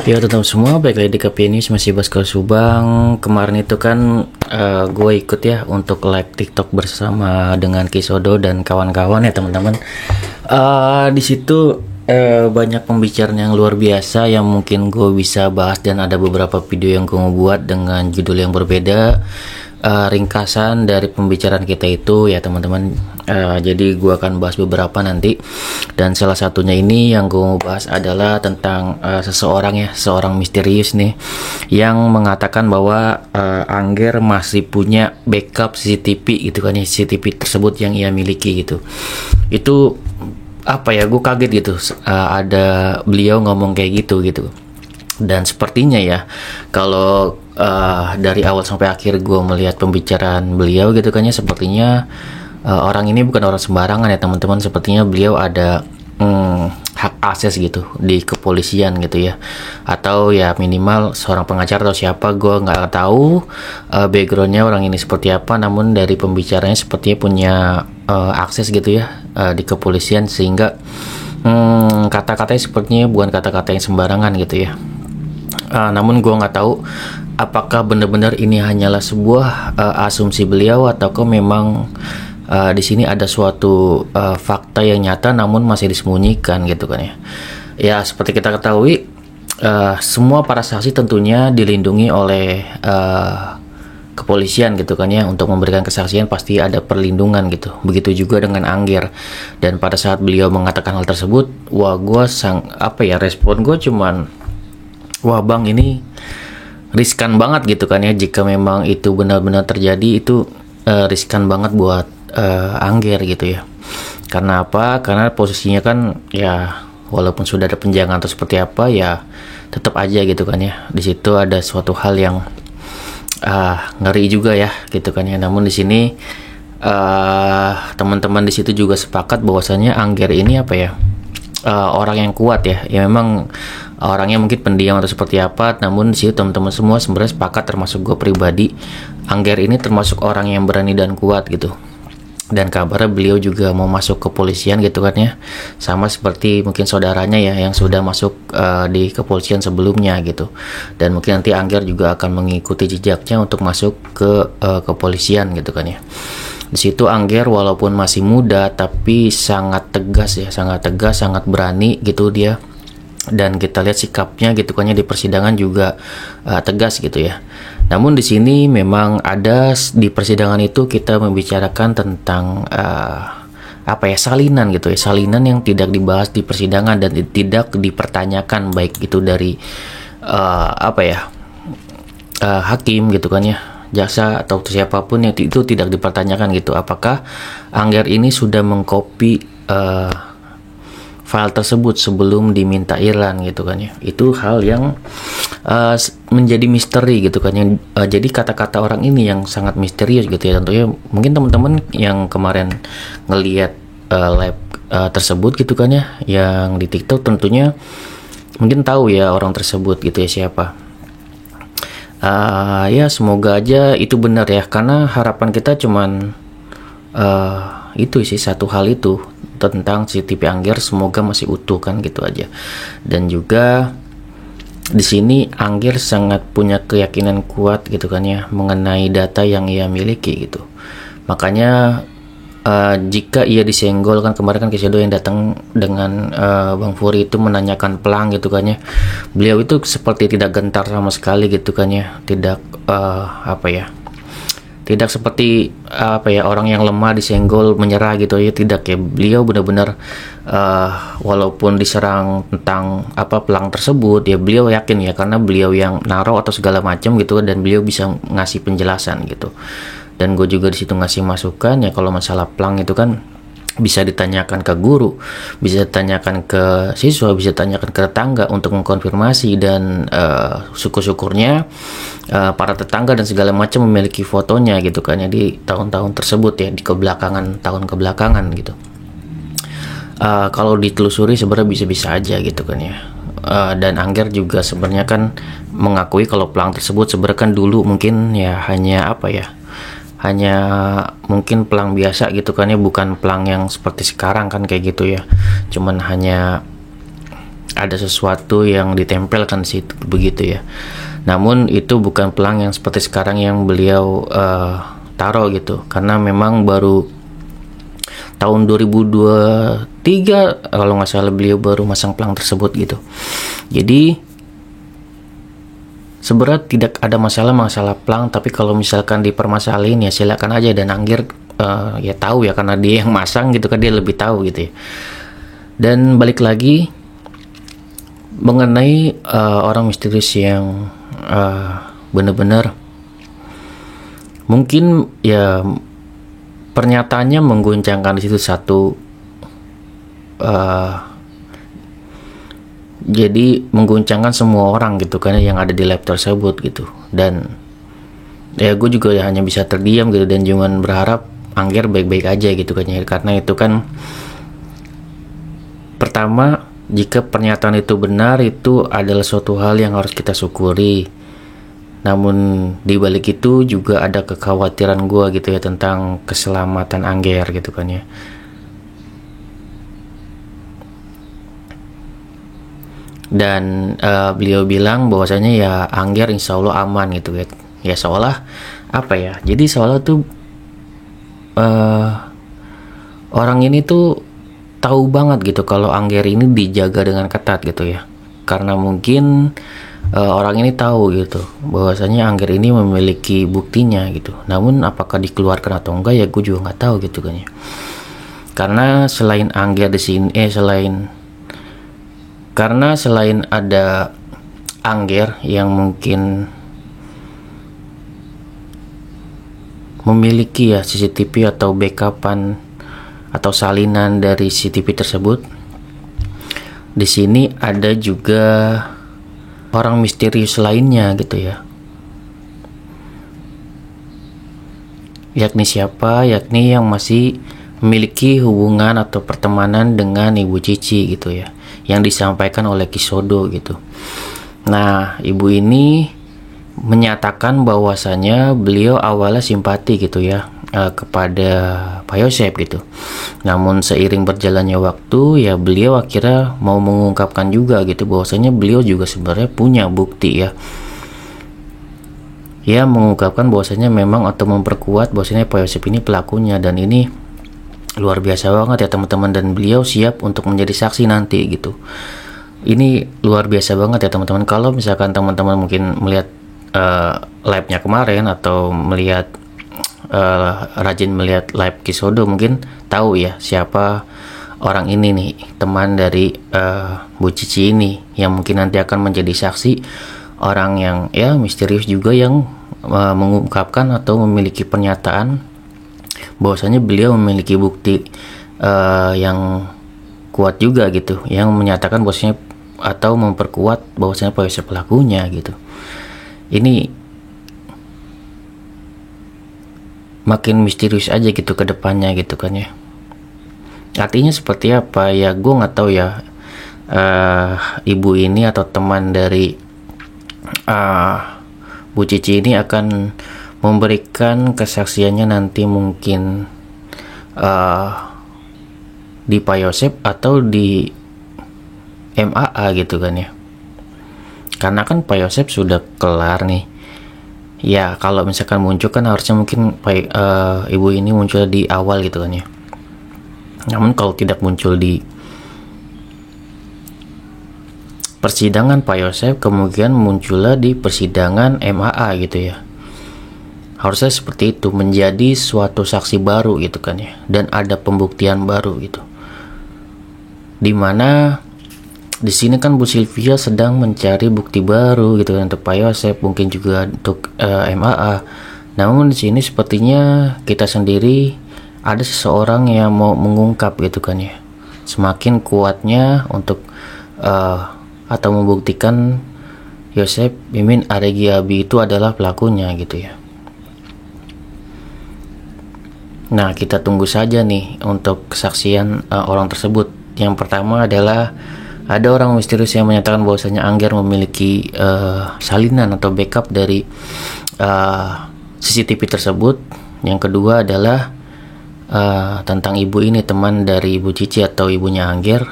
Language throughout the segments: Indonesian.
Ya tetap semua baik lagi di KP News, masih Baskal Subang. Kemarin itu kan gue ikut ya untuk live TikTok bersama dengan Kisodo dan kawan-kawan ya teman-teman. Di situ banyak pembicaraan yang luar biasa yang mungkin gue bisa bahas, dan ada beberapa video yang gue mau buat dengan judul yang berbeda. Ringkasan dari pembicaraan kita itu ya teman-teman. Jadi gue akan bahas beberapa nanti, dan salah satunya ini yang gue mau bahas adalah tentang seorang misterius nih yang mengatakan bahwa Angger masih punya backup CCTV gitu kan ya, CCTV tersebut yang ia miliki gitu. Itu apa ya, gue kaget gitu ada beliau ngomong kayak gitu. Dan sepertinya ya, kalau dari awal sampai akhir gue melihat pembicaraan beliau gitu kan ya, sepertinya orang ini bukan orang sembarangan ya teman-teman. Sepertinya beliau ada hak akses gitu di kepolisian gitu ya, atau ya minimal seorang pengacara atau siapa, gue nggak tahu backgroundnya orang ini seperti apa. Namun dari pembicaranya sepertinya punya akses gitu ya di kepolisian, sehingga kata-katanya sepertinya bukan kata-kata yang sembarangan gitu ya. Namun gue nggak tahu apakah benar-benar ini hanyalah sebuah asumsi beliau, ataukah memang di sini ada suatu fakta yang nyata namun masih disembunyikan gitu kan ya. Ya seperti kita ketahui, semua para saksi tentunya dilindungi oleh kepolisian gitu kan ya. Untuk memberikan kesaksian pasti ada perlindungan gitu. Begitu juga dengan Angger. Dan pada saat beliau mengatakan hal tersebut, wah gue respon gue cuman, wah bang, ini riskan banget gitu kan ya. Jika memang itu benar-benar terjadi, itu riskan banget buat Angger gitu ya. Karena apa? Karena posisinya kan ya, walaupun sudah ada penjangan atau seperti apa ya, tetap aja gitu kan ya, di situ ada suatu hal yang ngeri juga ya gitu kan ya. Namun di sini teman-teman di situ juga sepakat bahwasanya Angger ini orang yang kuat ya. Ya memang orangnya mungkin pendiam atau seperti apa, namun di situ teman-teman semua sebenarnya sepakat, termasuk gue pribadi, Angger ini termasuk orang yang berani dan kuat gitu. Dan kabarnya beliau juga mau masuk kepolisian gitu kan ya, sama seperti mungkin saudaranya ya yang sudah masuk di kepolisian sebelumnya gitu. Dan mungkin nanti Angger juga akan mengikuti jejaknya untuk masuk ke kepolisian gitu kan ya. Di situ Angger walaupun masih muda tapi sangat tegas, sangat berani gitu dia. Dan kita lihat sikapnya gitu kan ya, di persidangan juga tegas gitu ya. Namun di sini memang ada di persidangan itu kita membicarakan tentang salinan gitu ya, salinan yang tidak dibahas di persidangan dan tidak dipertanyakan, baik itu dari hakim gitu kan ya, jaksa atau siapapun yang itu tidak dipertanyakan gitu. Apakah Angger ini sudah mengcopy file tersebut sebelum diminta Irlan gitu kan ya. Itu hal yang menjadi misteri gitu kan ya. Jadi kata-kata orang ini yang sangat misterius gitu ya. Tentunya mungkin teman-teman yang kemarin ngelihat live tersebut gitu kan ya, yang di TikTok, tentunya mungkin tahu ya orang tersebut gitu ya siapa. Ya semoga aja itu benar ya, karena harapan kita cuman itu sih, satu hal itu tentang CCTV Angger, semoga masih utuh kan gitu aja. Dan juga di sini Angger sangat punya keyakinan kuat gitu kan ya mengenai data yang ia miliki gitu. Makanya jika ia disenggol, kan kemarin kan Kisodo yang datang dengan Bang Furi itu menanyakan pelang gitu kan ya, beliau itu seperti tidak gentar sama sekali gitu kan ya, tidak tidak seperti orang yang lemah disenggol menyerah gitu ya, tidak ya. Beliau benar-benar walaupun diserang tentang pelang tersebut ya, beliau yakin ya, karena beliau yang naruh atau segala macam gitu, dan beliau bisa ngasih penjelasan gitu. Dan gue juga di situ ngasih masukan ya, kalau masalah pelang itu kan bisa ditanyakan ke guru, bisa ditanyakan ke siswa, bisa ditanyakan ke tetangga untuk mengkonfirmasi. Dan syukur-syukurnya para tetangga dan segala macam memiliki fotonya gitu kan ya, di tahun-tahun tersebut ya, di tahun kebelakangan gitu. Kalau ditelusuri sebenarnya bisa-bisa aja gitu kan ya. Dan Angger juga sebenarnya kan mengakui kalau pelang tersebut sebenarnya kan dulu mungkin ya hanya mungkin pelang biasa gitu kan ya, bukan pelang yang seperti sekarang kan kayak gitu ya. Cuman hanya ada sesuatu yang ditempelkan di situ begitu ya. Namun itu bukan pelang yang seperti sekarang yang beliau taruh gitu, karena memang baru tahun 2023 kalau nggak salah beliau baru masang pelang tersebut gitu. Jadi sebenarnya tidak ada masalah pelang, tapi kalau misalkan dipermasalahin ya silakan aja, dan Angger ya tahu ya karena dia yang masang gitu kan, dia lebih tahu gitu ya. Dan balik lagi mengenai orang misterius yang benar-benar mungkin ya pernyataannya mengguncangkan di situ satu, jadi mengguncangkan semua orang gitu kan yang ada di lab tersebut gitu. Dan ya gue juga ya hanya bisa terdiam gitu dan cuman berharap Angger baik-baik aja gitu kan ya, karena itu kan pertama, jika pernyataan itu benar, itu adalah suatu hal yang harus kita syukuri. Namun di balik itu juga ada kekhawatiran gue gitu ya tentang keselamatan Angger gitu kan ya. Dan beliau bilang bahwasanya ya Angger insya Allah aman gitu ya. Ya seolah apa ya? Jadi seolah tuh orang ini tuh tahu banget gitu kalau Angger ini dijaga dengan ketat gitu ya, karena mungkin orang ini tahu gitu bahwasanya Angger ini memiliki buktinya gitu. Namun apakah dikeluarkan atau enggak ya gue juga nggak tahu gitu kan ya, karena selain Angger di sini selain ada Angger yang mungkin memiliki ya CCTV atau backupan atau salinan dari CCTV tersebut, di sini ada juga orang misterius lainnya gitu ya. Yakni siapa? Yakni yang masih memiliki hubungan atau pertemanan dengan Ibu Cici gitu ya, yang disampaikan oleh Kisodo gitu. Nah, ibu ini menyatakan bahwasanya beliau awalnya simpati gitu ya kepada Pak Yosep gitu. Namun seiring berjalannya waktu ya beliau akhirnya mau mengungkapkan juga gitu bahwasanya beliau juga sebenarnya punya bukti ya. Ya mengungkapkan bahwasanya memang atau memperkuat bahwasanya Pak Yosep ini pelakunya, dan ini luar biasa banget ya teman-teman, dan beliau siap untuk menjadi saksi nanti gitu. Ini luar biasa banget ya teman-teman. Kalau misalkan teman-teman mungkin melihat live-nya kemarin atau melihat rajin melihat live Kisodo, mungkin tahu ya siapa orang ini nih, teman dari Bu Cici ini yang mungkin nanti akan menjadi saksi, orang yang ya misterius juga yang mengungkapkan atau memiliki pernyataan bahwasanya beliau memiliki bukti yang kuat juga gitu, yang menyatakan bahwasanya atau memperkuat bahwasanya Pak Yosep pelakunya gitu. Ini makin misterius aja gitu ke depannya gitu kan ya. Artinya seperti apa ya, gue nggak tahu ya. Ibu ini atau teman dari Bu Cici ini akan memberikan kesaksiannya nanti mungkin di Pak Yosep atau di MAA gitu kan ya. Karena kan Pak Yosep sudah kelar nih. Ya kalau misalkan muncul kan harusnya mungkin ibu ini muncul di awal gitu kan ya. Namun kalau tidak muncul di persidangan Pak Yosep, kemungkinan muncullah di persidangan MAA gitu ya. Harusnya seperti itu, menjadi suatu saksi baru gitu kan ya, dan ada pembuktian baru gitu. Dimana di sini kan Bu Sylvia sedang mencari bukti baru gitu kan untuk Pak Yosep, mungkin juga untuk MAA. Namun di sini sepertinya kita sendiri ada seseorang yang mau mengungkap gitu kan ya. Semakin kuatnya untuk atau membuktikan Yosep Mimin Aregiabi itu adalah pelakunya gitu ya. Nah, kita tunggu saja nih untuk kesaksian orang tersebut. Yang pertama adalah ada orang misterius yang menyatakan bahwasanya Angger memiliki salinan atau backup dari CCTV tersebut. Yang kedua adalah tentang ibu ini, teman dari Ibu Cici atau ibunya Angger.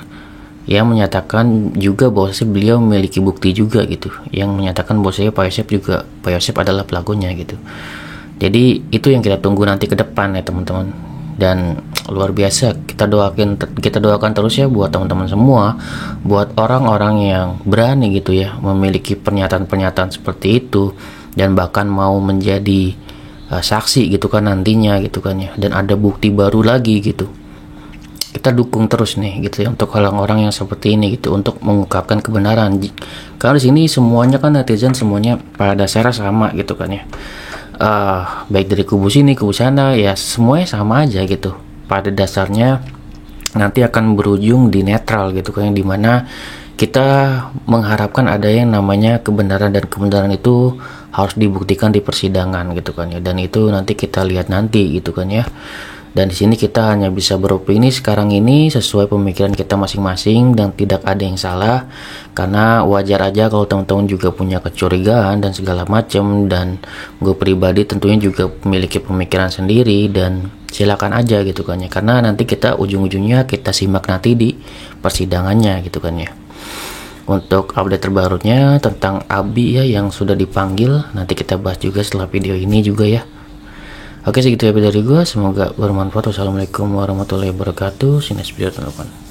yang menyatakan juga bahwa beliau memiliki bukti juga gitu, yang menyatakan bahwa Pak Yosef adalah pelakunya gitu. Jadi itu yang kita tunggu nanti ke depan ya teman-teman. Dan luar biasa, kita doakan terus ya buat teman-teman semua, buat orang-orang yang berani gitu ya memiliki pernyataan-pernyataan seperti itu dan bahkan mau menjadi saksi gitu kan nantinya gitu kan ya, dan ada bukti baru lagi gitu. Kita dukung terus nih gitu ya untuk orang-orang yang seperti ini gitu, untuk mengungkapkan kebenaran. Karena di sini semuanya kan netizen semuanya pada dasarnya sama gitu kan ya. Baik dari kubu sini kubu sana ya, semuanya sama aja gitu. Pada dasarnya nanti akan berujung di netral gitu kan, yang dimana kita mengharapkan ada yang namanya kebenaran, dan kebenaran itu harus dibuktikan di persidangan gitu kan ya. Dan itu nanti kita lihat nanti gitu kan ya. Dan di sini kita hanya bisa beropini sekarang ini sesuai pemikiran kita masing-masing dan tidak ada yang salah. Karena wajar aja kalau teman-teman juga punya kecurigaan dan segala macam, dan gue pribadi tentunya juga memiliki pemikiran sendiri, dan silakan aja gitu kan ya. Karena nanti kita ujung-ujungnya kita simak nanti di persidangannya gitu kan ya. Untuk update terbarunya tentang Abi ya yang sudah dipanggil, nanti kita bahas juga setelah video ini juga ya. Oke, segitu ya dari gue, semoga bermanfaat. Wassalamualaikum warahmatullahi wabarakatuh. Sini video teman-teman.